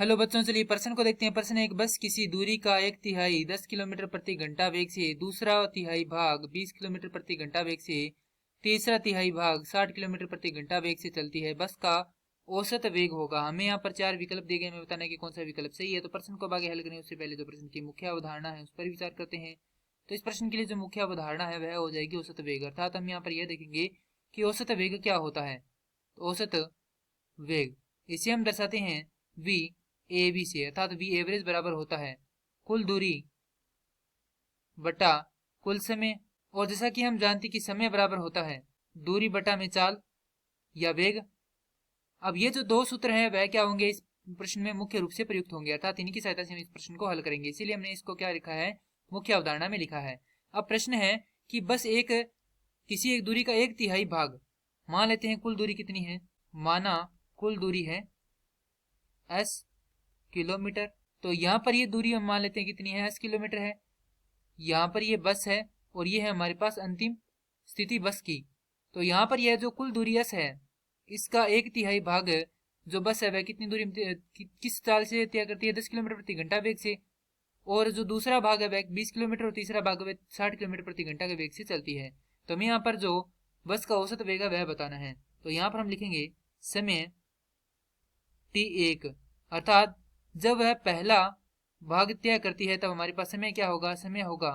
Hello बच्चों, चलिए प्रश्न को देखते हैं। प्रश्न एक, बस किसी दूरी का एक तिहाई 10 किलोमीटर प्रति घंटा वेग से, दूसरा तिहाई भाग 20 किलोमीटर प्रति घंटा वेग से, तीसरा तिहाई भाग 60 किलोमीटर प्रति घंटा वेग से चलती है। बस का औसत वेग होगा। हमें यहाँ पर 4 विकल्प दिए गए, हमें बताना है कि कौन सा विकल्प सही है। तो प्रश्न को आगे हल करें उससे पहले जो प्रश्न की मुख्य अवधारणा है उस पर विचार करते हैं। तो इस प्रश्न के लिए जो मुख्य अवधारणा है वह हो जाएगी औसत वेग। अर्थात हम यहाँ पर यह देखेंगे कि औसत वेग क्या होता है। तो औसत वेग इसे हम दर्शाते हैं v ए बी से, अर्थात v एवरेज बराबर होता है कुल दूरी बटा कुल समय। और जैसा कि हम जानते कि समय बराबर होता है दूरी बटा में चाल या वेग। अब ये जो दो सूत्र हैं वह क्या होंगे, इस प्रश्न में मुख्य रूप से प्रयुक्त होंगे, अर्थात इन्हीं की सहायता से हम इस प्रश्न को हल करेंगे। इसीलिए हमने इसको क्या लिखा है, मुख्य अवधारणा में लिखा है। अब प्रश्न है कि बस किसी एक दूरी का एक तिहाई भाग, मान लेते हैं कुल दूरी कितनी है, माना कुल दूरी है s किलोमीटर। तो यहाँ पर ये दूरी हम मान लेते हैं कितनी है, s किलोमीटर है। यहाँ पर ये बस है और ये है हमारे पास अंतिम स्थिति बस की। तो यहाँ पर यह जो कुल दूरी s है इसका एक तिहाई भाग जो बस है वह कितनी दूरी किस चाल से तय करती है, 10 किलोमीटर प्रति घंटा वेग से। और जो दूसरा भाग है वह 20 किलोमीटर और तीसरा भाग वह 60 किलोमीटर प्रति घंटा के वेग से चलती है। तो हमें यहाँ पर जो बस का औसत वेग है वह बताना है। तो यहाँ पर हम लिखेंगे समय t1, अर्थात जब वह पहला भाग तय करती है तब हमारे पास समय क्या होगा, समय होगा,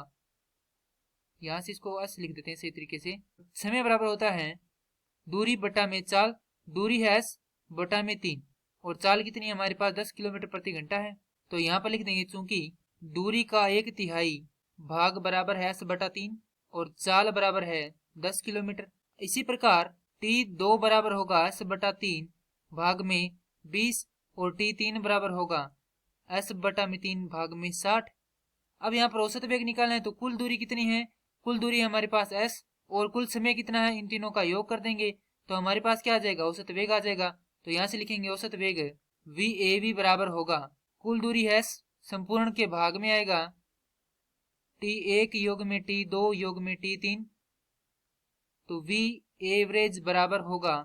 यहां से इसको s लिख देते हैं सही तरीके से। समय बराबर होता है दूरी बटा में चाल। दूरी है s बटा में 3 और चाल कितनी है हमारे पास 10 किलोमीटर प्रति घंटा है। तो यहाँ पर लिख देंगे चूंकि दूरी का एक तिहाई भाग बराबर है s बटा 3 और चाल बराबर है 10 किलोमीटर। इसी प्रकार t2 बराबर होगा s बटा 3 भाग में 20 और t3 बराबर होगा s बटा में 3 भाग में 60। अब यहाँ पर औसत वेग निकालना है तो कुल दूरी कितनी है, कुल दूरी हमारे पास s और कुल समय कितना है, इन तीनों का योग कर देंगे तो हमारे पास क्या आ जाएगा, औसत वेग आ जाएगा। तो यहाँ से लिखेंगे औसत वेग v a b बराबर होगा कुल दूरी है s संपूर्ण के भाग में आएगा t1 योग में t2 योग में t3। तो v एवरेज बराबर होगा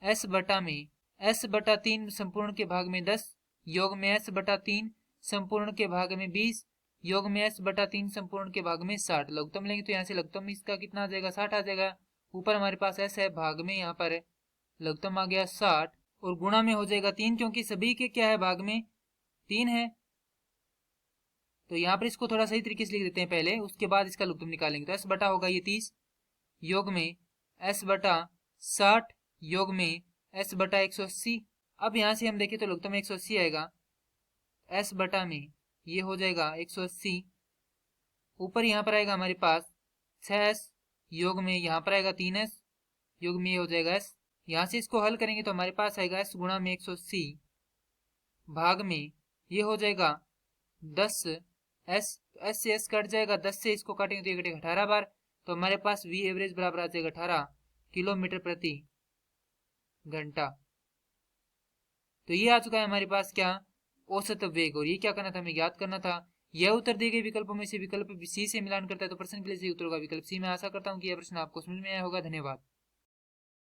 s बटा में s बटा 3 संपूर्ण के भाग में 10 योग में s बटा 3 संपूर्ण के भाग में 20 योग में s बटा 3 संपूर्ण के भाग में 60। लघुत्तम लेंगे तो यहाँ से लघुत्तम इसका कितना आ जाएगा, 60 आ जाएगा। ऊपर हमारे पास s है, भाग में यहाँ पर लघुत्तम आ गया 60 और गुणा में हो जाएगा 3 क्योंकि सभी के क्या है, भाग में 3 है। तो यहाँ पर इसको थोड़ा सही तरीके से लिख देते हैं पहले, उसके बाद इसका लघुत्तम निकालेंगे। तो s बटा होगा ये 30 योग में s बटा 60 योग में s बटा 180। अब यहाँ से हम देखें तो लघुत्तम 180 आएगा, s बटा में ये हो जाएगा 180। ऊपर यहाँ पर आएगा हमारे पास 6s योग में यहाँ पर आएगा 3s योग में ये हो जाएगा s। यहाँ से इसको हल करेंगे तो हमारे पास आएगा s गुणा में 180 भाग में ये हो जाएगा 10s। s से s कट जाएगा, 10 से इसको काटेंगे तो ये कटेगा 18 बार। तो हमारे पास v एवरेज बराबर आ जाएगा 18 किलोमीटर प्रति घंटा। तो ये आ चुका है हमारे पास क्या, औसत वेग। और ये क्या करना था, हमें ज्ञात करना था। यह उत्तर दिए गए विकल्पों में से विकल्प सी से मिलान करता है तो प्रश्न के लिए सही उत्तर होगा विकल्प सी। मैं आशा करता हूँ कि यह प्रश्न आपको समझ में आया होगा। धन्यवाद।